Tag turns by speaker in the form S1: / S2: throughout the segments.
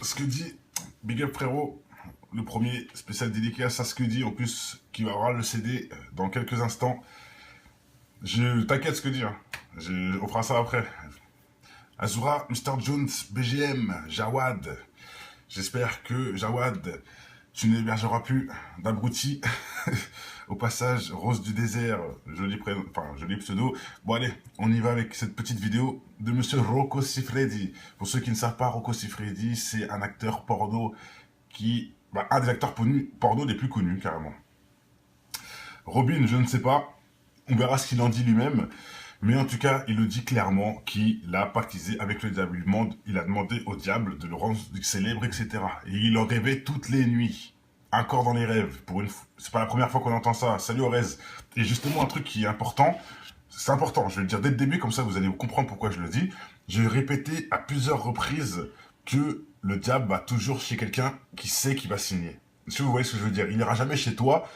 S1: Ce que dit Big Up Frérot, le premier spécial dédicace à ce que dit, en plus, qui va avoir le CD dans quelques instants. T'inquiète ce que dit, hein. On fera ça après. Azura, Mr. Jones, BGM, Jawad. J'espère que Jawad, tu n'hébergeras plus d'abruti. Au passage, Rose du désert, joli prénom, enfin joli pseudo. Bon allez, on y va avec cette petite vidéo de Monsieur Rocco Siffredi. Pour ceux qui ne savent pas, Rocco Siffredi, c'est un acteur porno un des acteurs porno les plus connus carrément. Robin, je ne sais pas, on verra ce qu'il en dit lui-même. Mais en tout cas, il le dit clairement qu'il a pactisé avec le diable. Il a demandé au diable de le rendre célèbre, etc. Et il en rêvait toutes les nuits. Encore dans les rêves. C'est pas la première fois qu'on entend ça. Salut Orez. Et justement, un truc qui est important, c'est important, je vais le dire dès le début, comme ça vous allez comprendre pourquoi je le dis. J'ai répété à plusieurs reprises que le diable va toujours chez quelqu'un qui sait qu'il va signer. Si vous voyez ce que je veux dire, il n'ira jamais chez toi.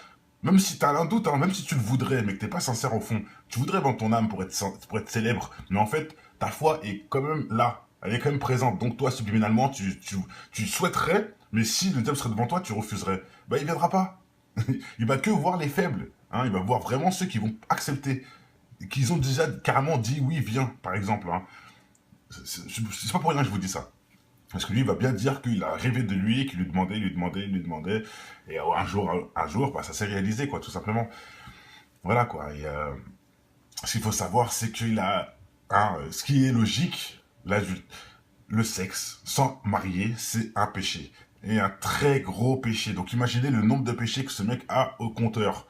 S1: Même si tu as un doute, hein, même si tu le voudrais, mais que t'es pas sincère au fond, tu voudrais vendre ton âme pour être célèbre, mais en fait, ta foi est quand même là, elle est quand même présente. Donc toi, subliminalement, tu souhaiterais, mais si le diable serait devant toi, tu refuserais. Bah, il viendra pas. Il va que voir les faibles. Hein, il va voir vraiment ceux qui vont accepter, qu'ils ont déjà carrément dit oui, viens, par exemple. Hein. C'est pas pour rien que je vous dis ça. Parce que lui, il va bien dire qu'il a rêvé de lui, qu'il lui demandait. Et un jour, bah, ça s'est réalisé, quoi, tout simplement. Voilà, quoi. Et ce qu'il faut savoir, c'est qu'il a... ce qui est logique, le sexe, sans marier, c'est un péché. Et un très gros péché. Donc imaginez le nombre de péchés que ce mec a au compteur.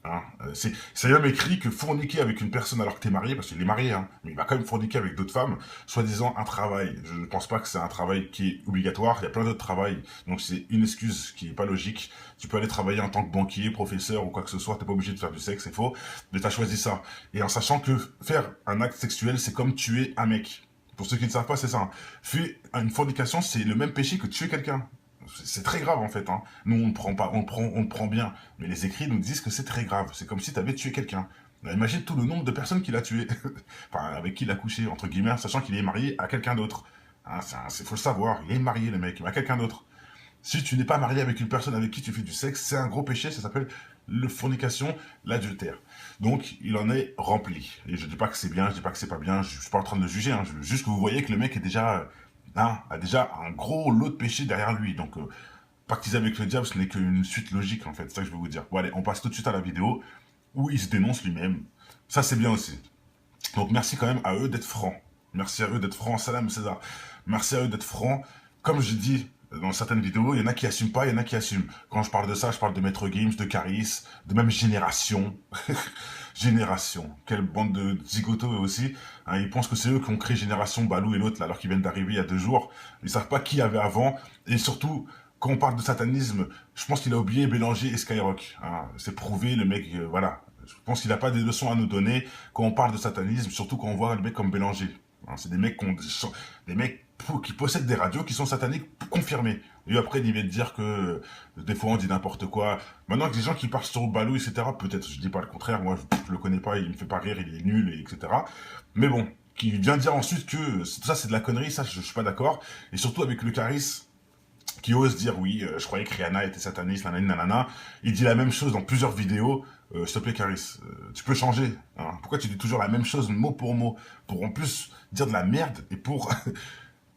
S1: Hein, c'est même écrit que forniquer avec une personne alors que t'es marié, parce qu'il est marié, hein, mais il va quand même forniquer avec d'autres femmes, soi-disant un travail. Je ne pense pas que c'est un travail qui est obligatoire, il y a plein d'autres travails, donc c'est une excuse qui est pas logique. Tu peux aller travailler en tant que banquier, professeur ou quoi que ce soit, t'es pas obligé de faire du sexe, c'est faux, mais t'as choisi ça. Et en sachant que faire un acte sexuel, c'est comme tuer un mec. Pour ceux qui ne savent pas, c'est ça. Hein. Faire une fornication, c'est le même péché que tuer quelqu'un. C'est très grave en fait. Hein. Nous on ne prend pas, on le prend bien, mais les écrits nous disent que c'est très grave. C'est comme si tu avais tué quelqu'un. Imagine tout le nombre de personnes qu'il a tué, enfin avec qui il a couché entre guillemets, sachant qu'il est marié à quelqu'un d'autre. Hein, faut le savoir, il est marié le mec, à quelqu'un d'autre. Si tu n'es pas marié avec une personne avec qui tu fais du sexe, c'est un gros péché, ça s'appelle le fornication, l'adultère. Donc, il en est rempli. Et je dis pas que c'est bien, je dis pas que c'est pas bien, je suis pas en train de le juger, hein, juste que vous voyez que le mec est déjà, a déjà un gros lot de péché derrière lui. Donc, pactiser avec le diable, ce n'est qu'une suite logique, en fait, c'est ça que je veux vous dire. Bon, allez, on passe tout de suite à la vidéo où il se dénonce lui-même. Ça, c'est bien aussi. Donc, merci quand même à eux d'être francs. Merci à eux d'être francs. Salam César. Merci à eux d'être francs. Comme je dis dans certaines vidéos, il y en a qui assument pas, il y en a qui assument. Quand je parle de ça, je parle de Maître Gims, de Caris, de même Génération. Génération. Quelle bande de zigotos eux aussi. Hein, ils pensent que c'est eux qui ont créé Génération, Balou et l'autre, alors qu'ils viennent d'arriver il y a 2 jours. Ils savent pas qui y avait avant. Et surtout, quand on parle de satanisme, je pense qu'il a oublié Bélanger et Skyrock. Hein, c'est prouvé, le mec, voilà. Je pense qu'il n'a pas des leçons à nous donner quand on parle de satanisme, surtout quand on voit le mec comme Bélanger. Hein, c'est des mecs, qui possèdent des radios qui sont sataniques confirmés. Et après, il vient de dire que des fois on dit n'importe quoi. Maintenant que les gens qui partent sur Balou, etc., peut-être, je dis pas le contraire, moi je le connais pas, il me fait pas rire, il est nul, etc. Mais bon, qui vient dire ensuite que tout ça c'est de la connerie, ça je suis pas d'accord. Et surtout avec le Caris, qui ose dire oui, je croyais que Rihanna était sataniste, nanani, nanana. Il dit la même chose dans plusieurs vidéos. S'il te plaît, Caris, tu peux changer. Hein. Pourquoi tu dis toujours la même chose, mot pour mot, pour en plus dire de la merde et pour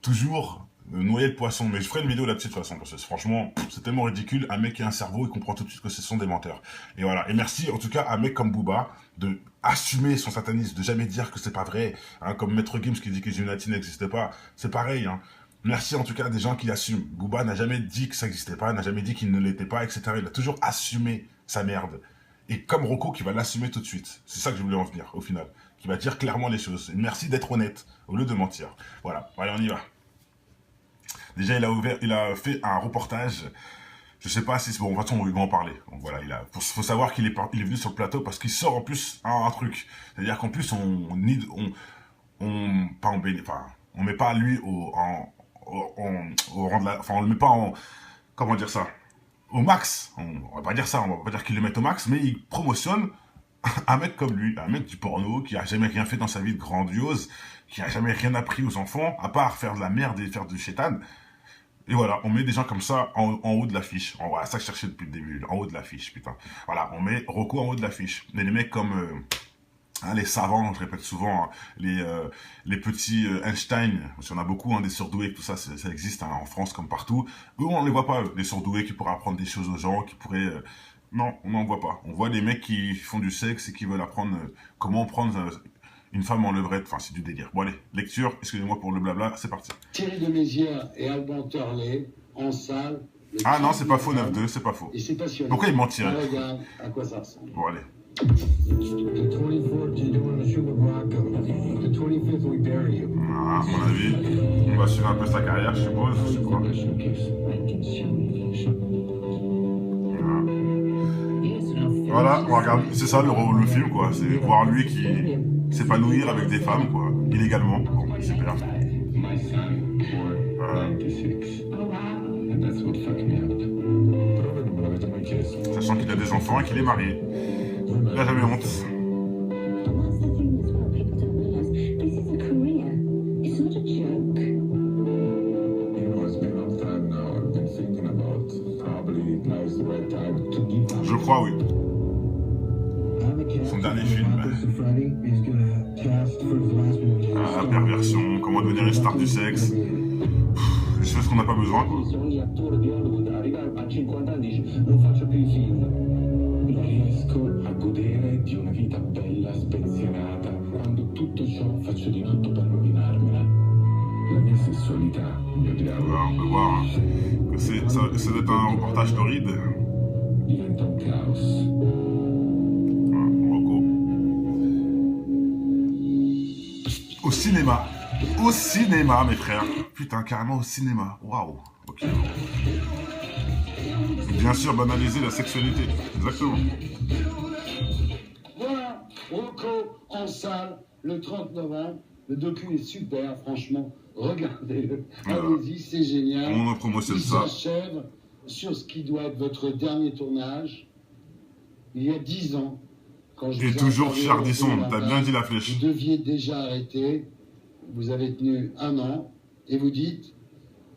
S1: toujours noyer le poisson. Mais je ferai une vidéo là-dessus de toute façon, parce que franchement, c'est tellement ridicule. Un mec qui a un cerveau, il comprend tout de suite que ce sont des menteurs. Et voilà. Et merci en tout cas à un mec comme Booba de assumer son satanisme, de jamais dire que c'est pas vrai. Hein, comme Maître Gims qui dit que les Illuminati n'existait pas. C'est pareil. Hein. Merci en tout cas à des gens qui assument. Booba n'a jamais dit que ça n'existait pas, n'a jamais dit qu'il ne l'était pas, etc. Il a toujours assumé sa merde. Et comme Rocco qui va l'assumer tout de suite. C'est ça que je voulais en venir, au final. Qui va dire clairement les choses. Et merci d'être honnête, au lieu de mentir. Voilà, allez, on y va. Déjà, il a fait un reportage. Je sais pas si c'est bon, de toute façon, on va en parler. Donc voilà, faut savoir qu'il est venu sur le plateau parce qu'il sort en plus un truc. C'est-à-dire qu'en plus, pas en enfin, on met pas lui au rang de la, enfin, on le met pas en, comment dire ça, au max. On va pas dire ça, on va pas dire qu'il le met au max, mais il promotionne un mec comme lui, un mec du porno, qui a jamais rien fait dans sa vie de grandiose, qui a jamais rien appris aux enfants, à part faire de la merde et faire du chétan. Et voilà, on met des gens comme ça en haut de l'affiche. Voilà, ça que je cherchais depuis le début, en haut de l'affiche, putain. Voilà, on met Rocco en haut de l'affiche. Mais les mecs comme les savants, je répète souvent, hein, les petits Einstein, parce qu'il y en a beaucoup, hein, des surdoués, tout ça, ça existe hein, en France comme partout. Eux, on les voit pas, eux, des surdoués qui pourraient apprendre des choses aux gens, qui pourraient... non, on n'en voit pas. On voit des mecs qui font du sexe et qui veulent apprendre comment prendre une femme en levrette. Enfin, c'est du délire. Bon, allez, lecture, excusez-moi pour le blabla, c'est parti.
S2: Thierry de Mézières et Alban Turlet en salle.
S1: Ah non, c'est pas faux, 9-2, c'est pas faux.
S2: Et c'est passionnant.
S1: Pourquoi il mentirait?
S2: Regarde à quoi ça ressemble.
S1: Bon, allez.
S3: The 24th, you're doing the Sugar Rock. The 25th, we bury you.
S1: Ah, à mon avis, on va suivre un peu sa carrière, je suppose. Je sais pas. Voilà, on regarde, c'est ça le film, quoi. C'est voir lui qui s'épanouir avec des femmes, quoi, illégalement. Bon, super. Sachant qu'il a des enfants et qu'il est marié. Il a jamais honte. Je crois, oui. Son dernier film. La perversion, comment devenir une star du sexe. Des choses qu'on n'a pas besoin, quoi. Alors, on peut voir que ça doit être un reportage torride. Au cinéma. Au cinéma, mes frères. Putain, carrément au cinéma. Waouh. Ok. Bien sûr, banaliser la sexualité. Exactement.
S2: Voilà, Rocco en salle le 30 novembre. Le docu est super, franchement. Regardez-le. Allez-y, c'est génial.
S1: On en promotionne ça.
S2: Il s'achève sur ce qui doit être votre dernier tournage. Il y a 10 ans. Quand je
S1: Et
S2: vous ai
S1: toujours
S2: entendu
S1: Richard Disson,
S2: là-bas,
S1: t'as bien dit la flèche.
S2: Vous deviez déjà arrêter. Vous avez tenu 1 an. Et vous dites,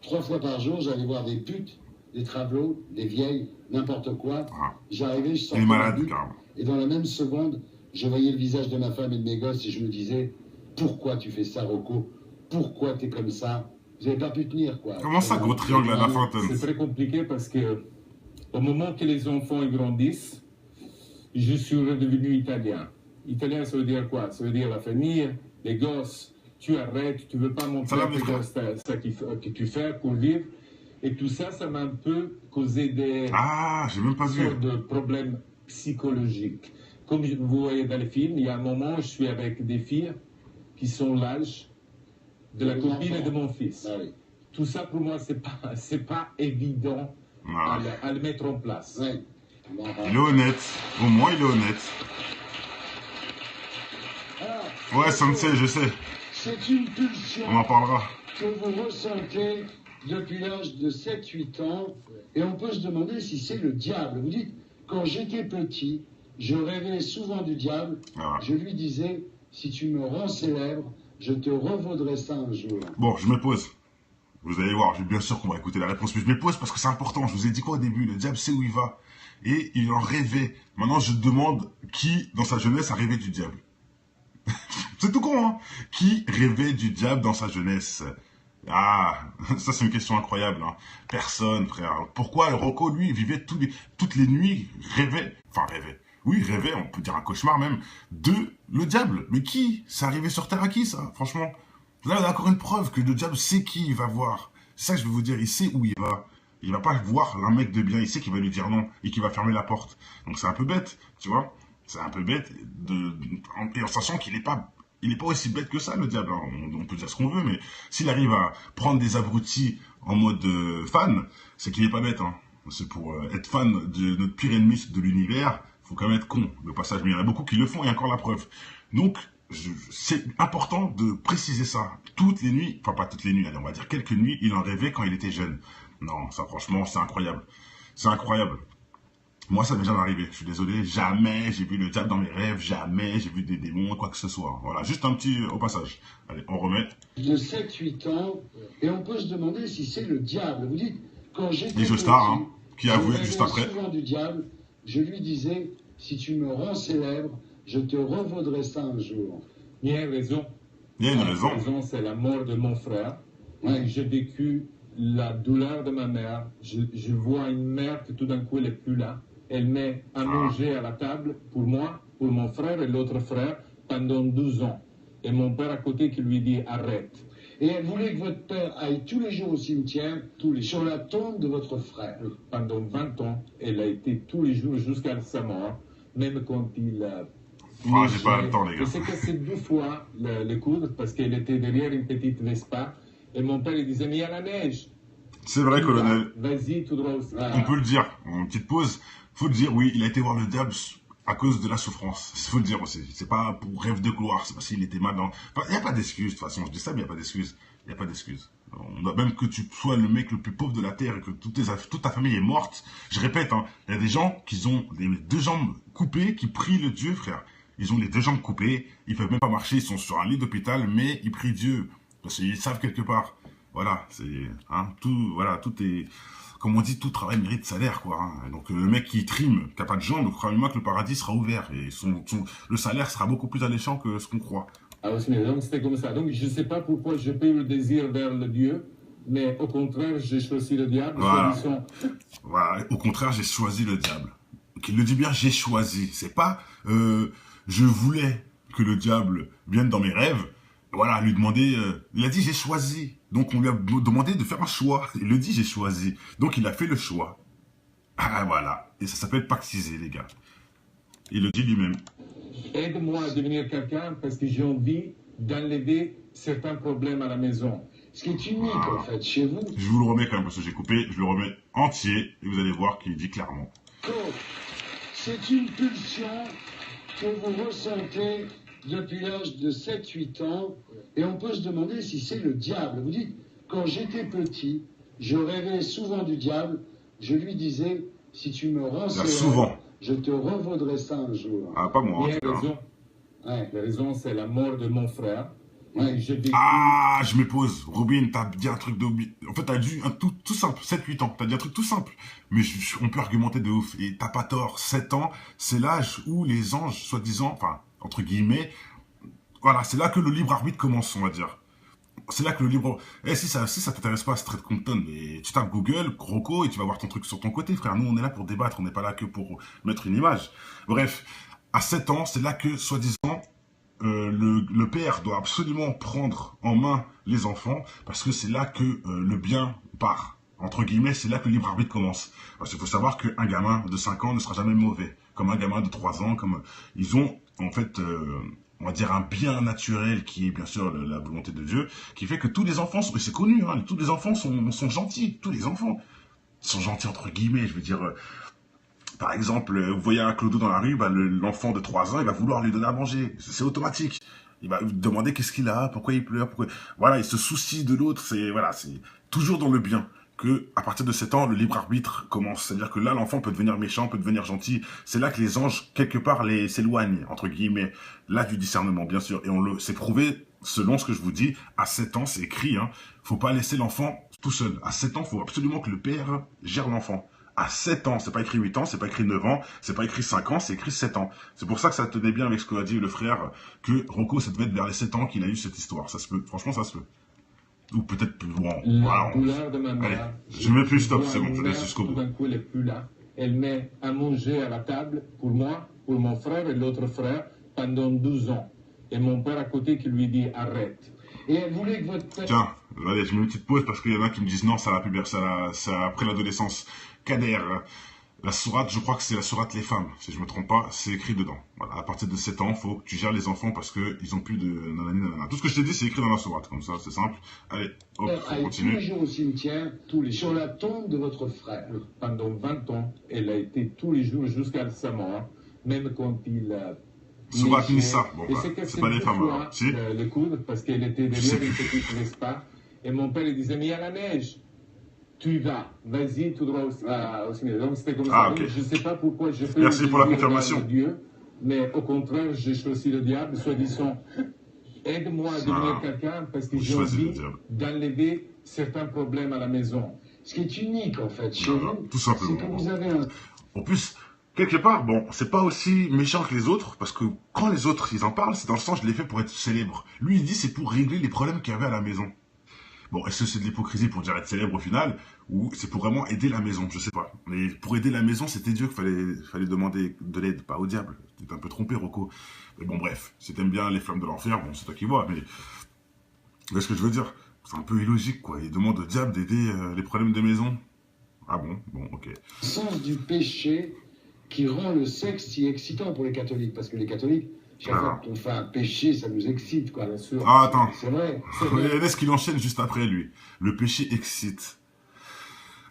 S2: 3 fois par jour, j'allais voir des putes, des travelots, des vieilles, n'importe quoi.
S1: Ah.
S2: J'arrivais, je
S1: Il
S2: sortais
S1: est malade,
S2: la bite,
S1: carrément.
S2: et dans la même seconde, je voyais le visage de ma femme et de mes gosses et je me disais, pourquoi tu fais ça, Rocco? Pourquoi t'es comme ça? Vous n'avez pas pu tenir, quoi.
S1: Comment ça, gros triangle à la fin, Tom?
S4: C'est très compliqué parce que au moment que les enfants grandissent, je suis redevenu italien. Italien, ça veut dire quoi? Ça veut dire la famille, les gosses. Tu arrêtes, tu veux pas montrer à tes gosses ça que tu fais pour vivre. Et tout ça, ça m'a un peu causé des
S1: j'ai même pas vu.
S4: sortes de problèmes psychologiques. Comme vous voyez dans les films, il y a un moment où je suis avec des filles qui sont l'âge de la copine de mon fils.
S2: Ah oui.
S4: Tout ça, pour moi, c'est pas évident à le mettre en place.
S2: Ouais.
S1: Il est honnête. Au moins, il est honnête.
S2: Alors,
S1: Ouais, Sensei, je sais.
S2: c'est une pulsion
S1: On en parlera.
S2: que vous ressentez depuis l'âge de 7-8 ans. Et on peut se demander si c'est le diable. Vous dites, quand j'étais petit, je rêvais souvent du diable.
S1: Ah.
S2: Je lui disais, si tu me rends célèbre, je te revaudrai ça un jour.
S1: Bon, je me pose. Vous allez voir, bien sûr qu'on va écouter la réponse, mais je me pose parce que c'est important. Je vous ai dit quoi au début? Le diable sait où il va. Et il en rêvait. Maintenant, je demande qui, dans sa jeunesse, a rêvé du diable. C'est tout con, hein? Qui rêvait du diable dans sa jeunesse? Ah, ça c'est une question incroyable, hein. Personne, frère. Pourquoi Rocco, lui, vivait toutes les nuits, rêvait, oui, rêvait, on peut dire un cauchemar même, de le diable. Mais qui? C'est arrivé sur Terre à qui, ça? Franchement. Là, on a encore une preuve que le diable sait qui il va voir. C'est ça que je vais vous dire, il sait où il va. Il va pas voir un mec de bien, il sait qu'il va lui dire non et qu'il va fermer la porte. Donc c'est un peu bête, tu vois. C'est un peu bête, et en sachant qu'il n'est pas aussi bête que ça, le diable. On peut dire ce qu'on veut, mais s'il arrive à prendre des abrutis en mode fan, c'est qu'il n'est pas bête. Hein. C'est pour être fan de notre pire ennemi de l'univers, il faut quand même être con. Le passage, mais il y en a beaucoup qui le font, et encore la preuve. Donc, c'est important de préciser ça. Toutes les nuits, enfin pas toutes les nuits, allez, on va dire quelques nuits, il en rêvait quand il était jeune. Non, ça franchement, c'est incroyable. C'est incroyable. Moi, ça m'est jamais arrivé. Je suis désolé. Jamais j'ai vu le diable dans mes rêves. Jamais j'ai vu des démons, quoi que ce soit. Voilà, juste un petit au passage. Allez, on remet.
S2: De 7-8 ans, et on peut se demander si c'est le diable. Vous dites, quand j'étais
S1: Les
S2: petit,
S1: Joestar, hein, qui a
S2: je
S1: avoué
S2: rêvais
S1: juste après.
S2: souvent du diable. Je lui disais, si tu me rends célèbre, je te revaudrai ça un jour.
S4: Il y a une raison.
S1: Il y a une
S4: La
S1: raison.
S4: raison, c'est la mort de mon frère.
S2: Ouais.
S4: J'ai vécu la douleur de ma mère. Je vois une mère que tout d'un coup, elle n'est plus là. Elle met à manger à la table pour moi, pour mon frère et l'autre frère pendant 12 ans. Et mon père à côté qui lui dit arrête.
S2: Et elle voulait que votre père aille tous les jours au cimetière, sur la tombe de votre frère.
S4: Pendant 20 ans, elle a été tous les jours jusqu'à sa mort, même quand il a...
S1: Ah, j'ai pas le temps, les gars.
S4: Il s'est cassé 2 fois le coude parce qu'elle était derrière une petite Vespa. Et mon père, il disait, mais il y a la neige.
S1: C'est vrai, colonel.
S4: Vas-y, tout droit aussi.
S1: On peut le dire. En petite pause. Faut le dire, oui, il a été voir le diable à cause de la souffrance. Il faut le dire aussi. C'est pas pour rêve de gloire. C'est parce qu'il était mal dans... Enfin, il n'y a pas d'excuse, de toute façon. Je dis ça, mais il n'y a pas d'excuse. Il n'y a pas d'excuse. Même que tu sois le mec le plus pauvre de la terre et que toute ta famille est morte. Je répète, hein, il y a des gens qui ont les 2 jambes coupées, qui prient le Dieu, frère. Ils ont les 2 jambes coupées. Ils peuvent même pas marcher. Ils sont sur un lit d'hôpital, mais ils prient Dieu. Parce qu'ils savent quelque part. Voilà, c'est... Hein, tout est... Comme on dit, tout travail mérite salaire, quoi. Hein. Donc, le mec qui trime, qui n'a pas de jambes, croyez-moi que le paradis sera ouvert. Et le salaire sera beaucoup plus alléchant que ce qu'on croit.
S4: Ah oui, donc c'était comme ça. Donc je ne sais pas pourquoi j'ai pas eu le désir vers le Dieu, mais au contraire, j'ai choisi le diable.
S1: Voilà. Voilà. Au contraire, j'ai choisi le diable. Qu'il le dit bien, j'ai choisi. C'est pas je voulais que le diable vienne dans mes rêves. Voilà, lui demander... il a dit, j'ai choisi. Donc, on lui a demandé de faire un choix. Il le dit, j'ai choisi. Donc, il a fait le choix. Ah, voilà. Et ça s'appelle pactiser, les gars. Il le dit lui-même.
S4: Aide-moi à devenir quelqu'un parce que j'ai envie d'enlever certains problèmes à la maison.
S2: Ce qui est unique, en fait, chez vous.
S1: Je vous le remets quand même, parce que j'ai coupé. Je le remets entier. Et vous allez voir qu'il dit clairement.
S2: C'est une pulsion que vous ressentez depuis l'âge de 7-8 ans, et on peut se demander si c'est le diable. Vous dites, quand j'étais petit, je rêvais souvent du diable, je lui disais, si tu me rends célèbre, je te revaudrai ça un jour.
S1: Ah, pas moi.
S4: Il y a raison.
S2: Ouais.
S4: La raison, c'est la mort de mon frère.
S2: Ouais.
S1: Ah, je me pose. Robin, t'as dit un truc de... En fait, t'as dit un tout simple, 7-8 ans. T'as dit un truc tout simple. Mais on peut argumenter de ouf. Et t'as pas tort. 7 ans, c'est l'âge où les anges, soi-disant, enfin, entre guillemets, voilà, c'est là que le libre arbitre commence, on va dire. C'est là que le libre... si ça t'intéresse pas, Straight Compton, mais tu tapes Google, Croco, et tu vas voir ton truc sur ton côté, frère. Nous, on est là pour débattre, on n'est pas là que pour mettre une image. Bref, à 7 ans, c'est là que, soi-disant, le père doit absolument prendre en main les enfants, parce que c'est là que le bien part. Entre guillemets, c'est là que le libre arbitre commence. Parce qu'il faut savoir qu'un gamin de 5 ans ne sera jamais mauvais. Comme un gamin de 3 ans, comme... Ils ont, en fait... on va dire un bien naturel qui est bien sûr la volonté de Dieu, qui fait que tous les enfants, c'est connu, hein, tous les enfants sont gentils, tous les enfants sont gentils entre guillemets, je veux dire, par exemple, vous voyez un clodo dans la rue, bah, l'enfant de 3 ans, il va vouloir lui donner à manger, c'est automatique, il va demander qu'est-ce qu'il a, pourquoi il pleure, voilà, il se soucie de l'autre, c'est toujours dans le bien. Que à partir de 7 ans, le libre arbitre commence. C'est-à-dire que là, l'enfant peut devenir méchant, peut devenir gentil. C'est là que les anges, quelque part, s'éloignent, entre guillemets. Là, du discernement, bien sûr. Et c'est prouvé, selon ce que je vous dis, à 7 ans, c'est écrit, hein. Faut pas laisser l'enfant tout seul. À 7 ans, faut absolument que le père gère l'enfant. À 7 ans, c'est pas écrit 8 ans, c'est pas écrit 9 ans, c'est pas écrit 5 ans, c'est écrit 7 ans. C'est pour ça que ça tenait bien avec ce qu'a dit le frère, que Rocco, ça devait être vers les 7 ans qu'il a eu cette histoire. Ça se peut. Franchement, ça se peut. Ou peut-être plus loin.
S4: La douleur de ma mère.
S1: Allez, je mets plus stop, c'est bon, je laisse jusqu'au bout.
S4: Tout d'un coup, elle n'est plus là. Elle met à manger à la table pour moi, pour mon frère et l'autre frère pendant 12 ans. Et mon père à côté qui lui dit arrête.
S2: Et elle voulait que votre père...
S1: Tiens, allez, je mets une petite pause parce qu'il y en a qui me disent non, ça après l'adolescence. Kader, la sourate, je crois que c'est la sourate Les Femmes, si je me trompe pas, c'est écrit dedans. Voilà, à partir de 7 ans, faut que tu gères les enfants parce qu'ils ont plus de nanana. Tout ce que je t'ai dit, c'est écrit dans la sourate, comme ça, c'est simple. Allez, hop, on
S2: tous les
S1: continue.
S2: jours au cimetière, sur la tombe de votre frère.
S4: Pendant 20 ans, elle a été tous les jours jusqu'à sa mort, même quand il a...
S1: Sourate Nissa, bon,
S4: Et
S1: bah,
S4: c'est
S1: c'est pas les femmes, alors. Si?
S4: le coude, parce qu'elle était derrière une petite Vespa. Et mon père, il disait, mais il y a la neige. tu vas, vas-y tout droit au cinéma. Donc c'était comme
S1: Ah,
S4: ça.
S1: ok.
S4: Donc, je ne sais pas pourquoi je fais
S1: Merci pour la
S4: le
S1: confirmation.
S4: de Dieu, mais au contraire, j'ai choisi le diable, soi-disant, aide-moi à devenir quelqu'un parce que j'ai
S1: choisis le
S4: envie
S1: diable.
S4: d'enlever certains problèmes à la maison.
S2: Ce qui est unique, en fait, chez
S1: Voilà,
S2: vous,
S1: tout
S2: c'est
S1: simplement.
S2: que vous avez un
S1: En plus, quelque part, bon, c'est pas aussi méchant que les autres, parce que quand les autres, ils en parlent, c'est dans le sens, je l'ai fait pour être célèbre. Lui, il dit, c'est pour régler les problèmes qu'il y avait à la maison. Bon, est-ce que c'est de l'hypocrisie pour dire être célèbre au final, ou c'est pour vraiment aider la maison? Je sais pas. Mais pour aider la maison, c'était Dieu qu'il fallait demander de l'aide, pas au diable. T'es un peu trompé, Rocco. Mais bon, bref, si t'aimes bien les flammes de l'enfer, bon, c'est toi qui vois, mais... Vous voyez ce que je veux dire? C'est un peu illogique, quoi. Il demande au diable d'aider les problèmes de maison. Ah bon? Bon, ok.
S2: sens du péché qui rend le sexe si excitant pour les catholiques. Parce que les catholiques, chaque fois qu'on fait un péché, ça nous excite, quoi.
S4: Bien sûr.
S1: Ah, attends.
S2: C'est vrai.
S1: Laisse qu'il enchaîne juste après, lui. Le péché excite.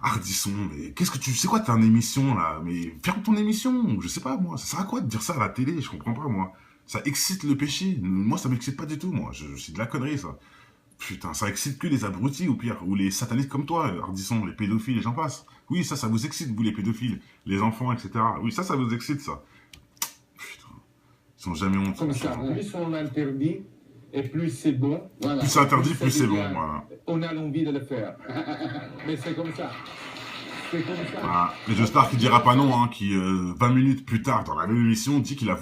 S1: Ardisson, mais qu'est-ce que tu... C'est quoi ton émission, là? Mais ferme ton émission. Je sais pas, moi. Ça sert à quoi de dire ça à la télé? Je comprends pas, moi. Ça excite le péché. Moi, ça m'excite pas du tout, moi. C'est de la connerie, ça. Putain, ça excite que les abrutis, ou pire. Ou les satanistes comme toi, Ardisson, les pédophiles, et j'en passe. Oui, ça vous excite, vous, les pédophiles. Les enfants, etc. Oui, ça vous excite, ça. Putain. Ils sont jamais honte.
S4: Comme ça, plus on interdit, et plus c'est bon.
S2: Voilà.
S1: Plus c'est interdit, plus c'est bon,
S4: devient-
S1: voilà.
S4: On a l'envie de le faire. Mais c'est comme ça. C'est comme ça.
S1: Ah, mais j'espère qu'il dira pas non, hein, qui 20 minutes plus tard, dans la même émission, dit qu'il a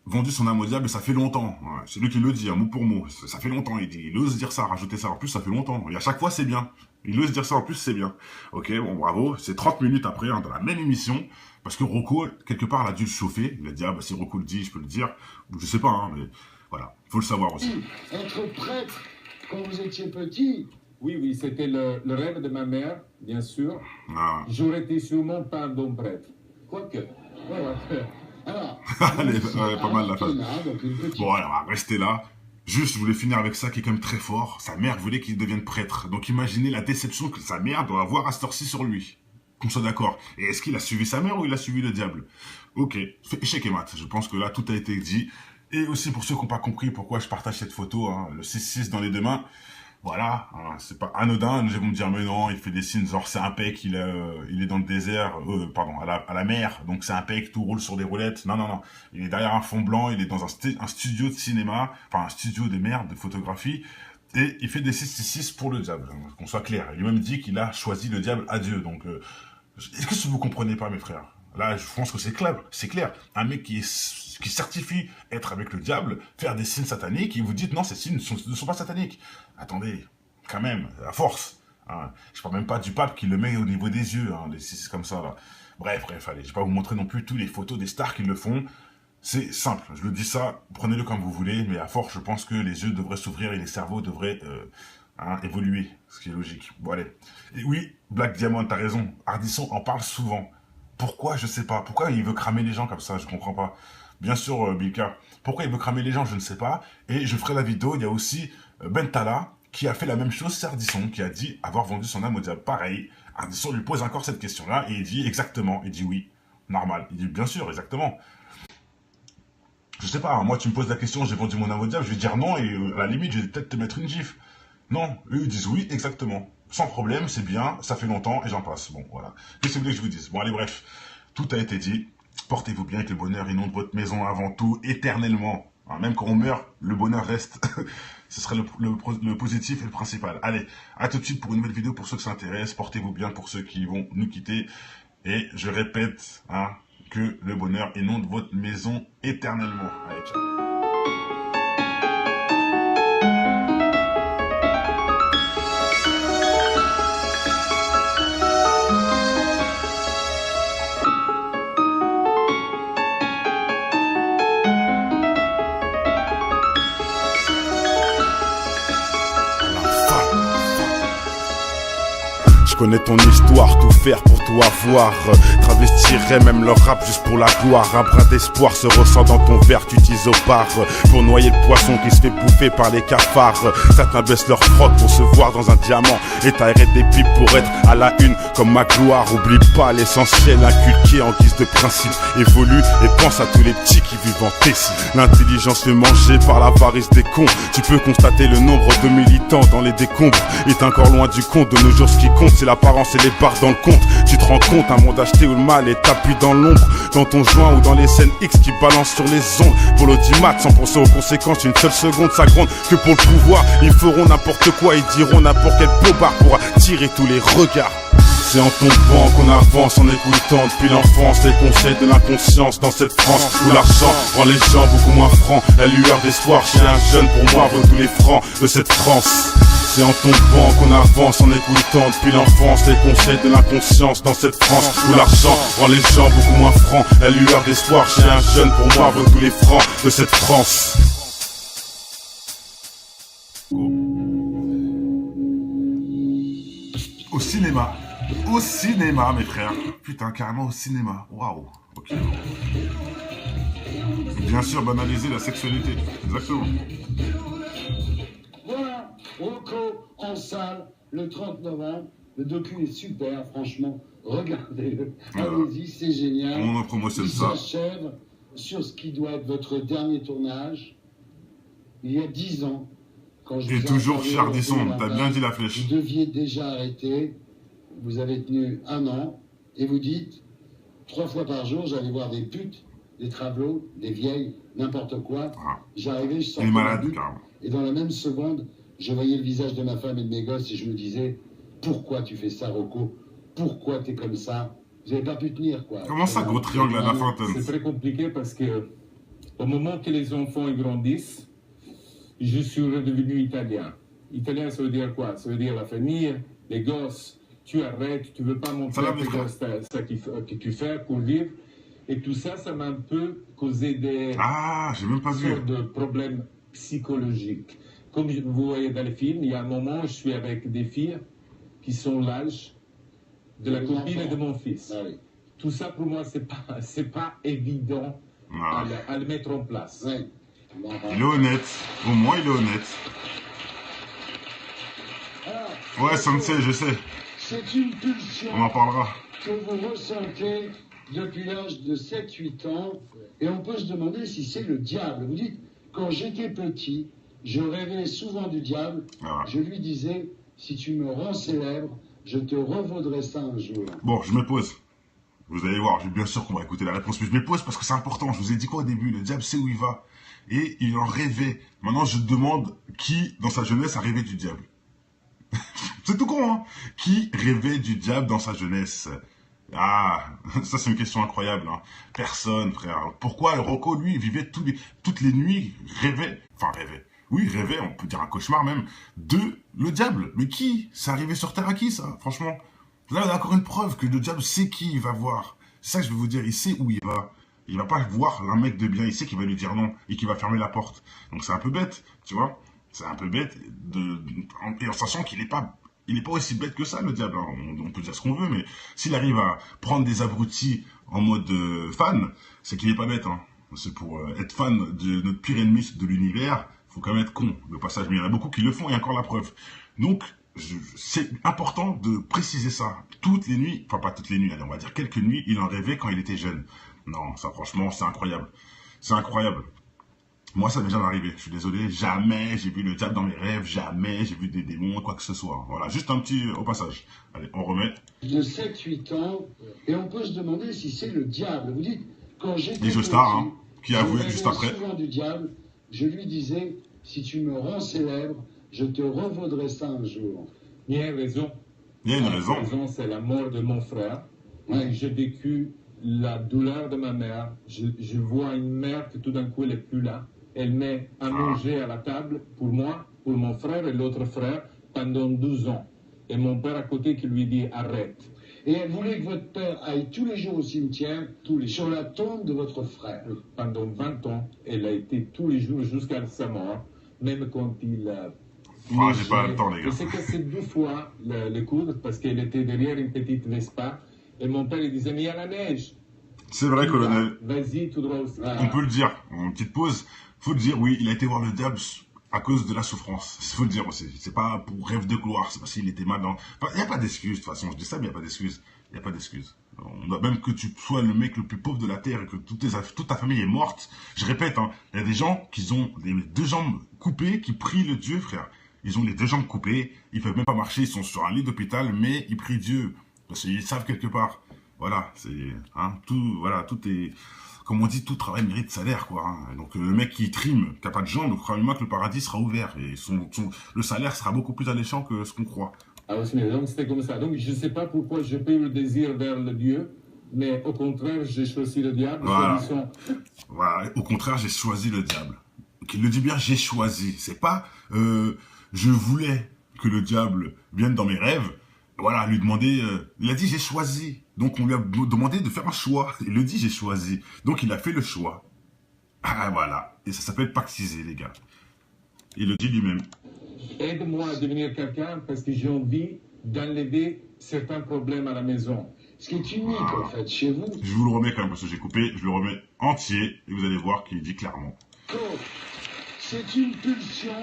S1: vendu son âme au diable, et ça fait longtemps. Ouais, c'est lui qui le dit, hein, mot pour mot. Ça fait longtemps, il ose dire ça, rajouter ça. En plus, ça fait longtemps. Et à chaque fois, c'est bien. Il ose dire ça, en plus, c'est bien. Ok, bon, bravo. C'est 30 minutes après, hein, dans la même émission, parce que Rocco, quelque part, il a dû le chauffer. Il a dit, ah, bah, si Rocco le dit, je peux le dire. Je sais pas, hein, mais voilà. Faut le savoir aussi.
S2: Être prêtre quand vous étiez petit,
S4: Oui, c'était le rêve de ma mère, bien sûr.
S1: Ah.
S4: J'aurais été sûrement pas un bon prêtre. Quoique. Voilà.
S2: alors,
S1: Elle est pas mal, la phase.
S2: donc une petite
S1: Bon, alors, on va rester là. Juste, je voulais finir avec ça qui est quand même très fort. Sa mère voulait qu'il devienne prêtre. Donc imaginez la déception que sa mère doit avoir à cette heure-ci sur lui. Qu'on soit d'accord. Et est-ce qu'il a suivi sa mère ou il a suivi le diable? Ok, échec et mat. Je pense que là, tout a été dit. Et aussi, pour ceux qui n'ont pas compris pourquoi je partage cette photo, hein, le 6-6 dans les deux mains, voilà, hein, c'est pas anodin. Les gens vont me dire, mais non, il fait des signes, genre c'est un pec, il est dans le désert, pardon, à la mer, donc c'est un pec, tout roule sur des roulettes. Non, non, non. Il est derrière un fond blanc, il est dans un studio de cinéma, enfin un studio de merde, de photographie, et il fait des 666 pour le diable, hein, qu'on soit clair. Il a même dit qu'il a choisi le diable à Dieu, donc est-ce que vous comprenez pas, mes frères? Là, je pense que c'est clair. Un mec qui certifie être avec le diable, faire des signes sataniques, et vous dites non, ces signes ne sont pas sataniques. Attendez, quand même, à force. Hein. Je parle même pas du pape qui le met au niveau des yeux, hein, les signes comme ça. Là. Bref, allez, je vais pas vous montrer non plus toutes les photos des stars qui le font. C'est simple, je le dis ça, prenez-le comme vous voulez, mais à force, je pense que les yeux devraient s'ouvrir et les cerveaux devraient évoluer, ce qui est logique. Bon, allez. Et oui, Black Diamond, t'as raison, Ardisson en parle souvent. Pourquoi? Je sais pas. Pourquoi il veut cramer les gens comme ça? Je comprends pas. Bien sûr, Bilka. Pourquoi il veut cramer les gens? Je ne sais pas. Et je ferai la vidéo. Il y a aussi Bentala qui a fait la même chose. C'est Ardisson qui a dit avoir vendu son âme au diable. Pareil. Ardisson lui pose encore cette question-là et il dit exactement. Il dit oui. Normal. Il dit bien sûr, exactement. Je sais pas. Hein, moi, tu me poses la question, j'ai vendu mon âme au diable. Je vais dire non et à la limite, je vais peut-être te mettre une gifle. Non. Eux, ils disent oui, exactement. Sans problème, c'est bien, ça fait longtemps, et j'en passe. Bon, voilà. Qu'est-ce que vous voulez que je vous dise? Bon, allez, bref. Tout a été dit. Portez-vous bien, que le bonheur inonde votre maison avant tout, éternellement. Hein, même quand on meurt, le bonheur reste. Ce serait le positif et le principal. Allez, à tout de suite pour une nouvelle vidéo pour ceux qui s'intéressent. Portez-vous bien pour ceux qui vont nous quitter. Et je répète, hein, que le bonheur inonde votre maison éternellement. Allez, ciao.
S5: Je connais ton histoire, tout faire pour tout avoir. Travestirais même leur rap juste pour la gloire. Un brin d'espoir se ressent dans ton verre, tu utilises au bar pour noyer le poisson qui se fait bouffer par les cafards. Certains baissent leur froc pour se voir dans un diamant et t'aérer des pipes pour être à la une comme ma gloire. Oublie pas l'essentiel inculqué en guise de principe. Évolue et pense à tous les petits qui vivent en Tessie. L'intelligence fait manger par l'avarice des cons. Tu peux constater le nombre de militants dans les décombres est encore loin du compte. De nos jours ce qui compte c'est l'apparence et les barres dans le compte. Tu te rends compte, un monde acheté où le mal est tapis dans l'ombre, dans ton joint ou dans les scènes X qui balancent sur les ondes. Pour l'audimat, sans penser aux conséquences, une seule seconde ça gronde. Que pour le pouvoir, ils feront n'importe quoi, ils diront n'importe quel bobard pour attirer tous les regards. C'est en tombant qu'on avance, en écoutant depuis l'enfance les conseils de l'inconscience dans cette France où l'argent rend les gens beaucoup moins francs. La lueur d'espoir chez un jeune pour moi vaut tous les francs de cette France. C'est en tombant qu'on avance, en écoutant depuis l'enfance les conseils de l'inconscience dans cette France où l'argent rend les gens beaucoup moins francs. La lueur d'espoir chez un jeune pour moi vaut tous les francs de cette France.
S1: Au cinéma. Au cinéma, mes frères. Putain, carrément au cinéma. Waouh. Ok. Bien sûr, banaliser la sexualité. Exactement.
S2: Voilà, Rocco en salle le 30 novembre. Le docu est super, franchement. Regardez-le. Allez-y, c'est génial.
S1: On en promotionne
S2: Il
S1: ça.
S2: s'achève sur ce qui doit être votre dernier tournage. Il y a 10 ans, quand je
S1: Et
S2: vous ai
S1: toujours
S2: entendu
S1: Pierre
S2: au
S1: Desson,
S2: matin,
S1: t'as bien dit la flèche.
S2: vous deviez déjà arrêter. Vous avez tenu 1 an. Et vous dites, 3 fois par jour, j'allais voir des putes, des travelots, des vieilles, n'importe quoi.
S1: Ah.
S2: J'arrivais, je
S1: Il
S2: sortais
S1: est malade,
S2: ma bite,
S1: carrément.
S2: et dans la même seconde, je voyais le visage de ma femme et de mes gosses et je me disais, pourquoi tu fais ça, Rocco? Pourquoi t'es comme ça? Vous n'avez pas pu tenir, quoi.
S1: Comment ça, gros triangle à la fin, Tom?
S4: C'est très compliqué parce que au moment que les enfants ils grandissent, je suis redevenu italien. Italien, ça veut dire quoi? Ça veut dire la famille, les gosses. Tu arrêtes, tu veux pas montrer à tes gosses ça que tu fais pour vivre. Et tout ça, ça m'a un peu causé des
S1: Ah, j'ai même pas vu.
S4: sortes de problèmes psychologiques. Comme vous voyez dans les films, il y a un moment où je suis avec des filles qui sont l'âge de la
S2: Les
S4: copine
S2: enfants.
S4: de mon fils.
S2: Ah oui.
S4: Tout ça, pour moi, c'est pas évident
S1: Ah.
S4: à le mettre en place.
S2: Ouais. Bon,
S1: Il est honnête. Au moins, il est honnête.
S2: alors,
S1: Ouais, Sensei, je sais.
S2: c'est une pulsion
S1: On en parlera.
S2: que vous ressentez depuis l'âge de 7-8 ans, et on peut se demander si c'est le diable. Vous dites, quand j'étais petit, je rêvais souvent du diable,
S1: Ah.
S2: je lui disais, si tu me rends célèbre, je te revaudrai ça un jour.
S1: Bon, je me pose. Vous allez voir, bien sûr qu'on va écouter la réponse, mais je me pose parce que c'est important. Je vous ai dit quoi au début? Le diable sait où il va. Et il en rêvait. Maintenant, je demande qui, dans sa jeunesse, a rêvé du diable. C'est tout con, hein? Qui rêvait du diable dans sa jeunesse? Ah, ça c'est une question incroyable, hein. Personne, frère. Pourquoi Rocco, lui, vivait toutes les nuits, rêvait, oui, rêvait, on peut dire un cauchemar même, de le diable. Mais qui? C'est arrivé sur Terre à qui, ça? Franchement. Là, on a encore une preuve que le diable sait qui il va voir. C'est ça que je veux vous dire, il sait où il va. Il va pas voir un mec de bien, il sait qu'il va lui dire non et qu'il va fermer la porte. Donc c'est un peu bête, tu vois. C'est un peu bête, et en sachant qu'il n'est pas aussi bête que ça, le diable. Hein. On peut dire ce qu'on veut, mais s'il arrive à prendre des abrutis en mode fan, c'est qu'il n'est pas bête. Hein. C'est pour être fan de notre pire ennemi de l'univers, il faut quand même être con. De passage, mais il y en a beaucoup qui le font, et encore la preuve. Donc, c'est important de préciser ça. Toutes les nuits, enfin pas toutes les nuits, allez, on va dire quelques nuits, il en rêvait quand il était jeune. Non, ça franchement, c'est incroyable. C'est incroyable. Moi, ça m'est jamais arrivé. Je suis désolé. Jamais j'ai vu le diable dans mes rêves. Jamais j'ai vu des démons, quoi que ce soit. Voilà, juste un petit au passage. Allez, on remet.
S2: De 7-8 ans, et on peut se demander si c'est le diable. Vous dites, quand j'étais
S1: Les
S2: petit,
S1: Joestar, hein, qui a avoué
S2: je
S1: juste
S2: rêvais
S1: après.
S2: souvent du diable, je lui disais, si tu me rends célèbre, je te revaudrai ça un jour.
S4: Il y a une raison.
S1: Il y a une
S4: La
S1: raison.
S4: c'est la mort de mon frère.
S2: Ouais.
S4: J'ai vécu la douleur de ma mère. Je vois une mère que tout d'un coup, elle n'est plus là. Elle met à manger à la table pour moi, pour mon frère et l'autre frère pendant 12 ans. Et mon père à côté qui lui dit arrête.
S2: Et elle voulait que votre père aille tous les jours au cimetière, sur la tombe de votre frère.
S4: Pendant 20 ans, elle a été tous les jours jusqu'à sa mort, même quand il a...
S1: Ah, j'ai pas le temps, les gars.
S4: Je sais que c'est 2 fois le coude parce qu'elle était derrière une petite Vespa. Et mon père il disait, mais il y a la neige.
S1: C'est vrai, colonel.
S4: Vas-y, tout droit aussi.
S1: On peut le dire. En petite pause. Faut le dire, oui, il a été voir le diable à cause de la souffrance. Il faut le dire aussi. C'est pas pour rêve de gloire. C'est parce qu'il était mal dans... Enfin, il n'y a pas d'excuse, de toute façon. Je dis ça, mais il n'y a pas d'excuse. Il n'y a pas d'excuse. Même que tu sois le mec le plus pauvre de la terre et que toute ta famille est morte. Je répète, hein, il y a des gens qui ont les 2 jambes coupées, qui prient le Dieu, frère. ils ont les 2 jambes coupées, ils peuvent même pas marcher, ils sont sur un lit d'hôpital, mais ils prient Dieu. Parce qu'ils savent quelque part. Voilà, c'est, hein, tout est, comme on dit, tout travail mérite salaire, quoi. Hein. Donc, le mec qui trime, qui a pas de jambes, croyez-moi que le paradis sera ouvert. Et le salaire sera beaucoup plus alléchant que ce qu'on croit.
S4: Ah, donc c'était comme ça. Donc je ne sais pas pourquoi je paye le désir vers le Dieu, mais au contraire, j'ai choisi le diable.
S1: Voilà. Voilà. Au contraire, j'ai choisi le diable. Qu'il le dit bien, j'ai choisi. C'est pas, je voulais que le diable vienne dans mes rêves. Voilà, lui demander, il a dit j'ai choisi. Donc on lui a demandé de faire un choix. Il le dit j'ai choisi. Donc il a fait le choix. Ah voilà. Et ça s'appelle pactiser, les gars. Il le dit lui-même.
S4: Aide-moi à devenir quelqu'un parce que j'ai envie d'enlever certains problèmes à la maison.
S2: Ce qui est unique, en fait, chez vous.
S1: Je vous le remets quand même parce que j'ai coupé. Je le remets entier et vous allez voir qu'il dit clairement.
S2: C'est une pulsion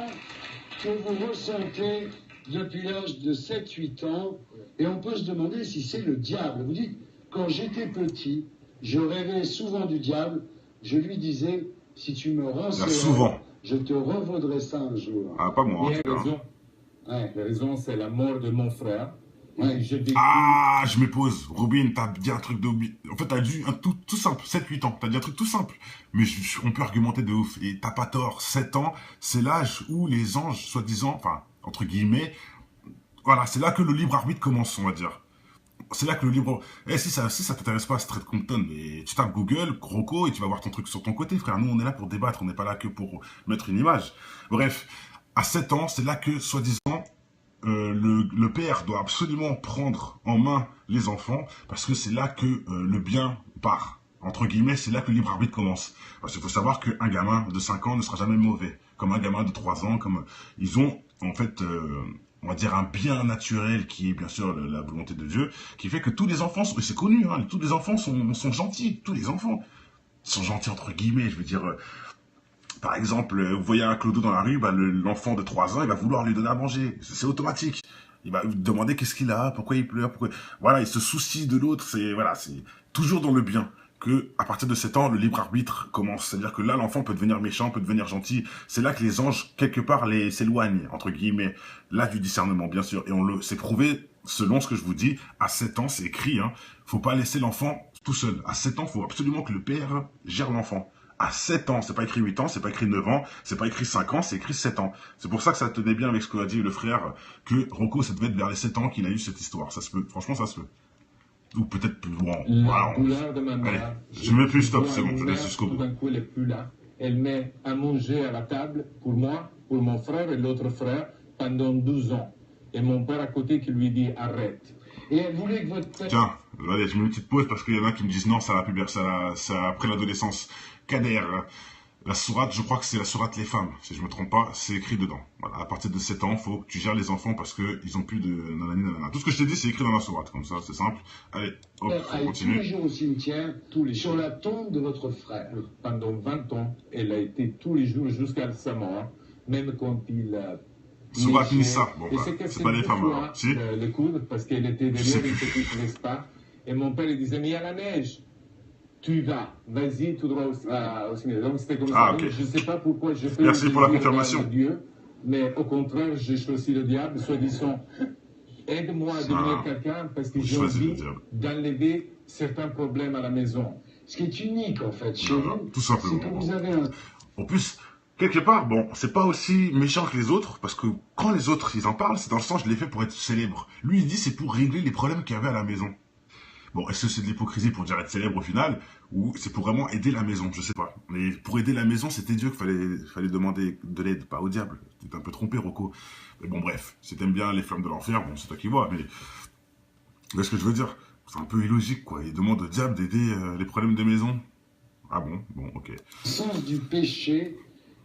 S2: que vous ressentez depuis l'âge de 7-8 ans, et on peut se demander si c'est le diable. Vous dites, quand j'étais petit, je rêvais souvent du diable, je lui disais, si tu me rends
S1: souvent.
S2: je te revaudrai ça un jour.
S1: Ah, pas moi.
S4: Il a raison.
S2: Ouais.
S4: La raison, c'est la mort de mon frère.
S2: Ouais.
S1: Ah, je me pose. Robin, t'as dit un truc de... En fait, t'as dit un tout simple. 7-8 ans. T'as dit un truc tout simple. Mais on peut argumenter de ouf. Et t'as pas tort. 7 ans, c'est l'âge où les anges, soi-disant, enfin, entre guillemets, voilà, c'est là que le libre arbitre commence, on va dire. C'est là que le libre... si ça t'intéresse pas, Straight Compton, mais tu tapes Google, Croco, et tu vas voir ton truc sur ton côté, frère. Nous, on est là pour débattre. On n'est pas là que pour mettre une image. Bref, à 7 ans, c'est là que, soi-disant, le père doit absolument prendre en main les enfants parce que c'est là que le bien part. Entre guillemets, c'est là que le libre arbitre commence. Parce qu'il faut savoir qu'un gamin de 5 ans ne sera jamais mauvais. Comme un gamin de 3 ans, comme ils ont en fait, on va dire un bien naturel qui est bien sûr la volonté de Dieu, qui fait que tous les enfants, c'est connu, hein, tous les enfants sont gentils. Tous les enfants sont gentils entre guillemets, je veux dire... Par exemple, vous voyez un clodo dans la rue, bah, l'enfant de 3 ans, il va vouloir lui donner à manger. C'est automatique. Il va lui demander qu'est-ce qu'il a, pourquoi il pleure, pourquoi... Voilà, il se soucie de l'autre. C'est toujours dans le bien que, à partir de 7 ans, le libre arbitre commence. C'est-à-dire que là, l'enfant peut devenir méchant, peut devenir gentil. C'est là que les anges, quelque part, s'éloignent, entre guillemets. Là, du discernement, bien sûr. Et c'est prouvé, selon ce que je vous dis, à 7 ans, c'est écrit, hein. Faut pas laisser l'enfant tout seul. À 7 ans, il faut absolument que le père gère l'enfant. À 7 ans, c'est pas écrit 8 ans, c'est pas écrit 9 ans, c'est pas écrit 5 ans, c'est écrit 7 ans. C'est pour ça que ça tenait bien avec ce qu'a dit le frère, que Rocco, ça devait être vers les 7 ans qu'il a eu cette histoire. Ça se peut, franchement, ça se peut. Ou peut-être plus loin.
S4: La douleur de ma mère.
S1: Allez, je mets plus stop, c'est bon, je laisse jusqu'au bout.
S4: Tout d'un coup, elle n'est plus là. Elle met à manger à la table pour moi, pour mon frère et l'autre frère pendant 12 ans. Et mon père à côté qui lui dit arrête. Et elle voulait que votre père...
S1: Tiens, allez, je mets une petite pause parce qu'il y en a qui me disent non, ça après l'adolescence. Kader, la sourate, je crois que c'est la sourate les femmes, si je me trompe pas, c'est écrit dedans. Voilà, à partir de 7 ans, faut que tu gères les enfants parce qu'ils ont plus de nanana. Tout ce que je t'ai dit, c'est écrit dans la sourate, comme ça, c'est simple. Allez, hop, on
S2: tous les jours au cimetière, sur la tombe de votre frère.
S4: Pendant 20 ans, elle a été tous les jours jusqu'à sa mort, même quand il a...
S1: Sourate Nissa, bon, c'est pas les femmes, alors. Si
S4: le coude, parce qu'elle était derrière une petite Vespa, et mon père, il disait, mais il y a la neige. Tu vas-y, tout droit au cinéma. Donc c'était comme ça.
S1: Okay.
S4: Je ne sais pas pourquoi je fais
S1: Merci pour la confirmation.
S4: Dieu, mais au contraire, j'ai choisi le diable, soi-disant, aide-moi à devenir quelqu'un parce que j'ai envie d'enlever certains problèmes à la maison.
S2: Ce qui est unique, en fait, chez vous,
S1: tout simplement.
S2: c'est que vous avez un...
S1: En plus, quelque part, bon, c'est pas aussi méchant que les autres, parce que quand les autres, ils en parlent, c'est dans le sens, je l'ai fait pour être célèbre. Lui, il dit, c'est pour régler les problèmes qu'il y avait à la maison. Bon, est-ce que c'est de l'hypocrisie pour dire être célèbre au final, ou c'est pour vraiment aider la maison? Je sais pas. Mais pour aider la maison, c'était Dieu qu'il fallait demander de l'aide, pas au diable. T'es un peu trompé, Rocco. Mais bon, bref, si t'aimes bien les flammes de l'enfer, bon, c'est toi qui vois, mais... Vous voyez ce que je veux dire? C'est un peu illogique, quoi. Il demande au diable d'aider les problèmes de maison. Ah bon? Bon, ok.
S2: Sens du péché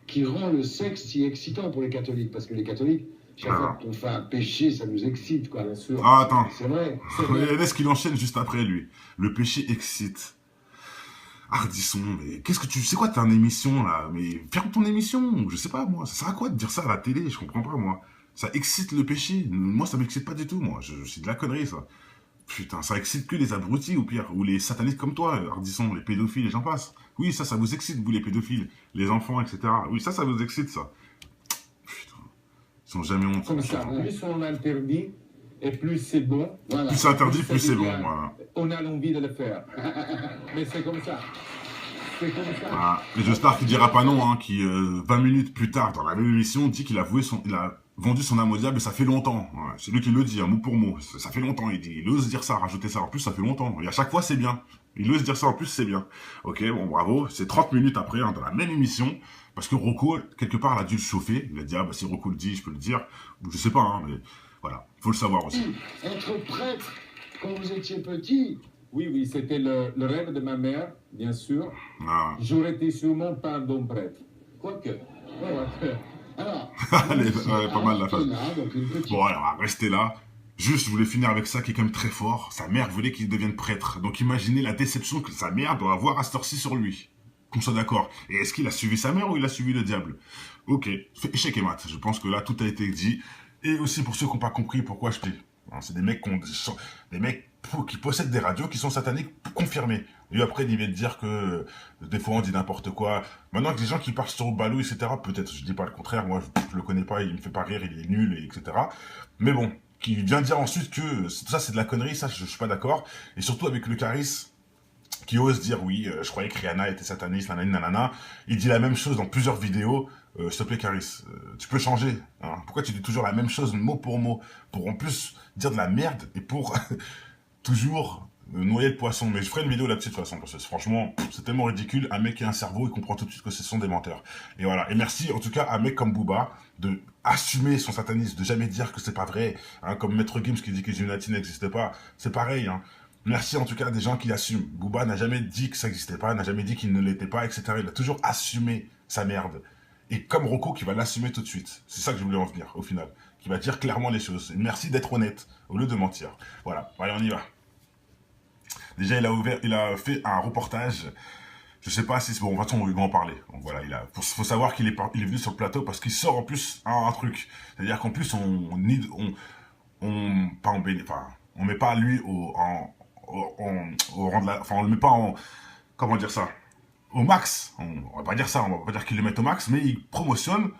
S2: qui rend le sexe si excitant pour les catholiques, parce que les catholiques... Chaque fois qu'on fait un péché, ça nous excite, quoi, bien sûr.
S1: Ah, attends.
S2: C'est vrai.
S1: Laisse qu'il enchaîne juste après, lui. Le péché excite. Ardisson, mais qu'est-ce que tu... C'est quoi ta émission, là? Mais ferme ton émission, je sais pas, moi. Ça sert à quoi de dire ça à la télé? Je comprends pas, moi. Ça excite le péché. Moi, ça m'excite pas du tout, moi. C'est de la connerie, ça. Putain, ça excite que les abrutis, ou pire. Ou les satanistes comme toi, Ardisson, les pédophiles, et j'en passe. Oui, ça vous excite, vous, les pédophiles. Les enfants, etc. Oui, ça vous excite, ça. Ils sont jamais honte.
S4: Comme ça, plus on interdit et plus c'est bon.
S2: Voilà.
S1: Plus c'est interdit, plus c'est bon.
S4: devient-
S1: Voilà.
S4: On a l'envie de le faire. Mais c'est comme ça. C'est comme ça.
S1: Voilà. Et Joestar qui dira pas non, hein, qui 20 minutes plus tard, dans la même émission, dit qu'il a vendu son âme au diable et ça fait longtemps. Voilà. C'est lui qui le dit, hein, mot pour mot. Ça fait longtemps, il ose dire ça, rajouter ça. En plus, ça fait longtemps. Et à chaque fois, c'est bien. Il ose dire ça, en plus, c'est bien. Ok, bon, bravo. C'est 30 minutes après, hein, dans la même émission. Parce que Rocco, quelque part, il a dû le chauffer. Il a dit, ah bah si Rocco le dit, je peux le dire. Je sais pas, hein, mais voilà. Faut le savoir aussi.
S2: Être prêtre quand vous étiez petit,
S4: Oui, c'était le rêve de ma mère, bien sûr.
S1: Ah.
S4: J'aurais été sûrement pas un bon prêtre. Quoique.
S2: alors,
S1: Elle est pas mal, la phase.
S2: donc une petite
S1: Bon, alors, restez là. Juste, je voulais finir avec ça qui est quand même très fort. Sa mère voulait qu'il devienne prêtre. Donc imaginez la déception que sa mère doit avoir à cette heure-ci sur lui. Qu'on soit d'accord. Et est-ce qu'il a suivi sa mère ou il a suivi le diable? Ok, échec et mat. Je pense que là, tout a été dit. Et aussi pour ceux qui n'ont pas compris pourquoi je dis. C'est des mecs qui possèdent des radios qui sont sataniques confirmés. Et après, il vient de dire que des fois on dit n'importe quoi. Maintenant que les gens qui partent sur Balou, etc., peut-être, je dis pas le contraire, moi je le connais pas, il me fait pas rire, il est nul, etc. Mais bon, qui vient dire ensuite que tout ça c'est de la connerie, ça je suis pas d'accord. Et surtout avec le Caris, qui ose dire oui, je croyais que Rihanna était sataniste, nanani, nanana. Il dit la même chose dans plusieurs vidéos. S'il te plaît, Caris, tu peux changer. Hein. Pourquoi tu dis toujours la même chose, mot pour mot, pour en plus dire de la merde et pour toujours noyer le poisson. Mais je ferai une vidéo là-dessus de toute façon, parce que franchement, c'est tellement ridicule. Un mec qui a un cerveau, il comprend tout de suite que ce sont des menteurs. Et voilà. Et merci en tout cas à un mec comme Booba de assumer son satanisme, de jamais dire que c'est pas vrai. Hein, comme Maître Gims qui dit que les Illuminati n'existent pas. C'est pareil. Hein. Merci en tout cas à des gens qui assument. Booba n'a jamais dit que ça n'existait pas, n'a jamais dit qu'il ne l'était pas, etc. Il a toujours assumé sa merde. Et comme Rocco qui va l'assumer tout de suite. C'est ça que je voulais en venir, au final. Qui va dire clairement les choses. Et merci d'être honnête, au lieu de mentir. Voilà, allez, on y va. Déjà, il a fait un reportage. Je sais pas si c'est bon, de toute façon, on va en parler. Donc, voilà, faut savoir qu'il est venu sur le plateau parce qu'il sort en plus un truc. C'est-à-dire qu'en plus, on met pas lui au rang de la, enfin, on le met pas en, comment dire ça, au max. On va pas dire ça, on va pas dire qu'il le met au max, mais il promotionne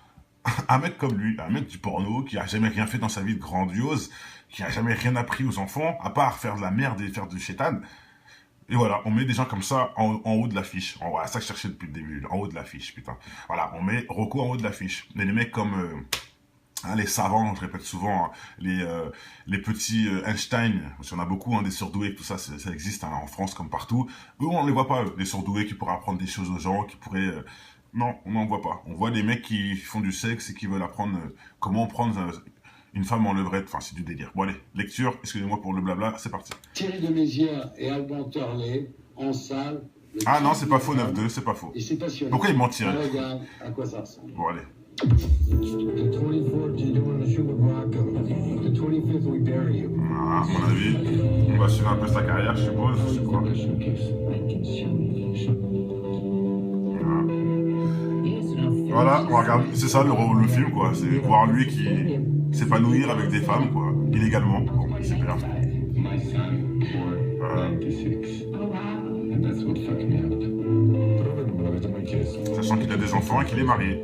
S1: un mec comme lui, un mec du porno, qui a jamais rien fait dans sa vie de grandiose, qui a jamais rien appris aux enfants, à part faire de la merde et faire du chétan. Et voilà, on met des gens comme ça en haut de l'affiche. Voilà, ça que je cherchais depuis le début, en haut de l'affiche, putain. Voilà, on met Rocco en haut de l'affiche. Mais les mecs comme les savants, je répète souvent, hein, les petits Einstein, parce qu'il y en a beaucoup, hein, des surdoués, tout ça, ça existe hein, en France comme partout. Eux, on les voit pas, eux, les surdoués qui pourraient apprendre des choses aux gens, qui pourraient... non, on n'en voit pas. On voit des mecs qui font du sexe et qui veulent apprendre comment prendre une femme en levrette. Enfin, c'est du délire. Bon, allez, lecture, excusez-moi pour le blabla, c'est parti.
S2: Thierry de Mézières et Alban Turley en salle.
S1: Ah non, c'est pas faux, 9-2, c'est pas faux.
S2: Et c'est passionnant.
S1: Pourquoi il mentirait?
S2: Regarde à quoi ça ressemble.
S1: Bon, allez.
S3: The 24th, you're doing a shoot with Rocco. The 25th, we bury you.
S1: Ah, à mon avis, on va suivre un peu sa carrière, je suppose, je crois. Voilà, on regarde, c'est ça le film, quoi. C'est voir lui qui s'épanouir avec des femmes, quoi, illégalement. Bon, c'est bien.
S4: My son, 96. And that's what fucking happened.
S3: Però non me l'avete mai chiesto.
S1: Sachant qu'il a des enfants et qu'il est marié.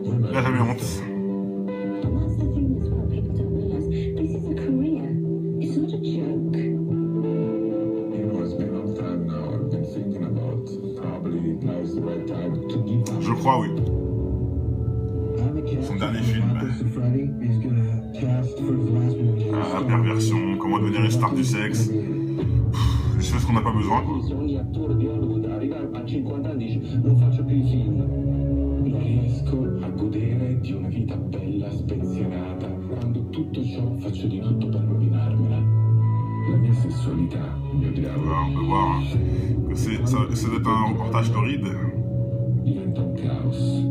S1: Il a jamais honte.
S6: And that's the thing as well, people don't realise. This is a career. It's not a joke.
S3: You know, it's been a long time now. I've been thinking about probably now is the right time to give up.
S1: Je crois, oui. Son dernier film. Ah, la perversion, comment devenir une star du sexe. Des choses qu'on n'a pas besoin, quoi.
S7: Ogni attore di Hollywood arriva a 50 anni e dice non faccio più i film.
S3: Non riesco a godere di una vita bella, spensierata, quando tutto ciò faccio di tutto per rovinarmela. La mia sessualità, il mio diavolo,
S1: On peut voir que ça doit être un reportage torride.
S3: diventa un caos.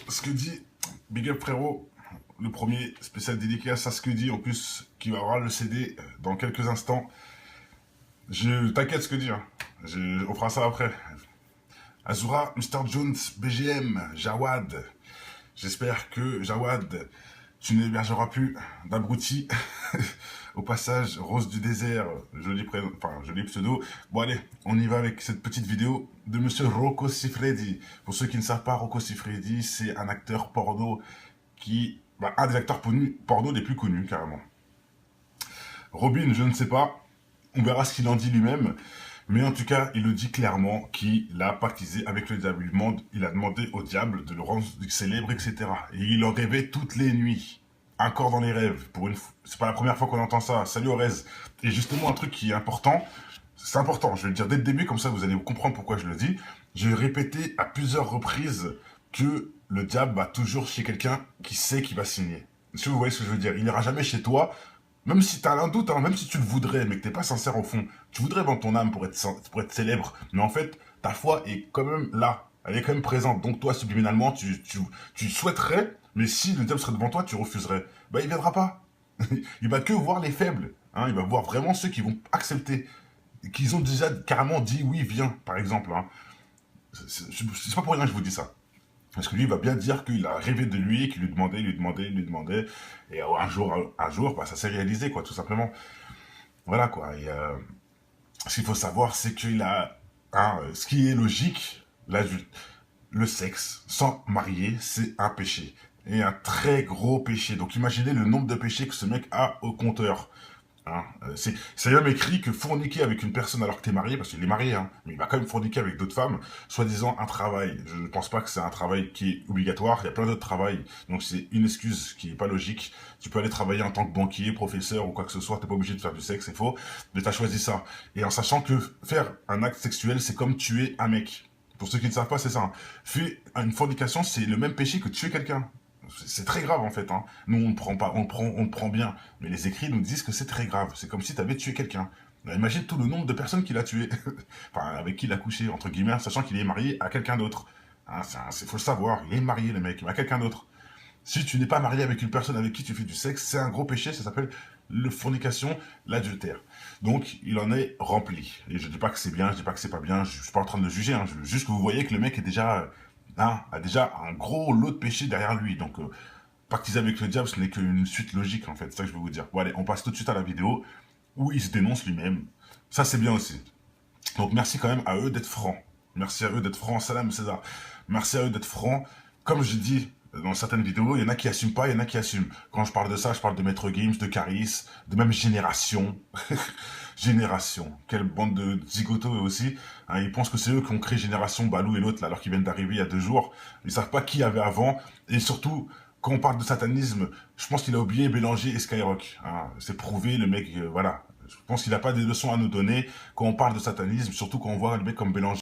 S1: Ce que dit Big Up Frérot, le premier spécial dédicace à ce que dit, en plus, qui va avoir le CD dans quelques instants. T'inquiète ce que dit, hein. On fera ça après. Azura, Mr. Jones, BGM, Jawad. J'espère que Jawad, tu n'hébergeras plus d'abrutis. Au passage, Rose du désert, joli prénom, enfin joli pseudo. Bon allez, on y va avec cette petite vidéo de Monsieur Rocco Siffredi. Pour ceux qui ne savent pas, Rocco Siffredi, c'est un acteur porno qui, un des acteurs porno les plus connus carrément. Robin, je ne sais pas, on verra ce qu'il en dit lui-même. Mais en tout cas, il le dit clairement qu'il a pactisé avec le diable. Il a demandé au diable de le rendre célèbre, etc. Et il en rêvait toutes les nuits. Encore dans les rêves. C'est pas la première fois qu'on entend ça. Salut Orez. Et justement, un truc qui est important, c'est important, je vais le dire dès le début, comme ça vous allez comprendre pourquoi je le dis. J'ai répété à plusieurs reprises que le diable va toujours chez quelqu'un qui sait qu'il va signer. Si vous voyez ce que je veux dire, il n'ira jamais chez toi. Même si tu as un doute, hein, même si tu le voudrais, mais que tu n'es pas sincère au fond, tu voudrais vendre ton âme pour être célèbre, mais en fait, ta foi est quand même là, elle est quand même présente. Donc toi, subliminalement, tu souhaiterais, mais si le diable serait devant toi, tu refuserais. Bah, il viendra pas. Il va que voir les faibles. Hein, il va voir vraiment ceux qui vont accepter, qu'ils ont déjà carrément dit oui, viens, par exemple. Hein. C'est pas pour rien que je vous dis ça. Parce que lui, il va bien dire qu'il a rêvé de lui, qu'il lui demandait. Et un jour, ça s'est réalisé, quoi, tout simplement. Voilà, quoi. Et ce qu'il faut savoir, c'est qu'il a... ce qui est logique, le sexe sans marier, c'est un péché. Et un très gros péché. Donc imaginez le nombre de péchés que ce mec a au compteur. Hein, c'est même écrit que forniquer avec une personne alors que t'es marié, parce qu'il est marié, hein, mais il va quand même forniquer avec d'autres femmes, soi-disant un travail. Je ne pense pas que c'est un travail qui est obligatoire, il y a plein d'autres travails, donc c'est une excuse qui n'est pas logique. Tu peux aller travailler en tant que banquier, professeur ou quoi que ce soit, t'es pas obligé de faire du sexe, c'est faux, mais t'as choisi ça. Et en sachant que faire un acte sexuel, c'est comme tuer un mec. Pour ceux qui ne savent pas, c'est ça. Hein. Faire une fornication, c'est le même péché que tuer quelqu'un. C'est très grave en fait. Hein. Nous on le prend bien, mais les écrits nous disent que c'est très grave. C'est comme si tu avais tué quelqu'un. Imagine tout le nombre de personnes qu'il a tué, enfin avec qui il a couché entre guillemets, sachant qu'il est marié à quelqu'un d'autre. Hein, faut le savoir, il est marié le mec, mais à quelqu'un d'autre. Si tu n'es pas marié avec une personne avec qui tu fais du sexe, c'est un gros péché, ça s'appelle le fornication, l'adultère. Donc il en est rempli. Et je dis pas que c'est bien, je dis pas que c'est pas bien, je suis pas en train de le juger. Hein. Juste que vous voyez que le mec est déjà a déjà un gros lot de péché derrière lui. Donc, pactiser avec le diable, ce n'est qu'une suite logique, en fait. C'est ça que je veux vous dire. Bon, allez, on passe tout de suite à la vidéo où il se dénonce lui-même. Ça, c'est bien aussi. Donc, merci quand même à eux d'être francs. Merci à eux d'être francs. Salam César. Merci à eux d'être francs. Comme je dis dans certaines vidéos, il y en a qui assument pas, il y en a qui assument. Quand je parle de ça, je parle de Maître Gims, de Caris, de même Génération. Génération. Quelle bande de zigotos eux aussi. Hein, ils pensent que c'est eux qui ont créé Génération, Balou et l'autre, là, alors qu'ils viennent d'arriver il y a 2 jours. Ils savent pas qui avait avant. Et surtout, quand on parle de satanisme, je pense qu'il a oublié Bélanger et Skyrock. Hein, c'est prouvé, le mec, voilà. Je pense qu'il n'a pas des leçons à nous donner quand on parle de satanisme, surtout quand on voit le mec comme Bélanger.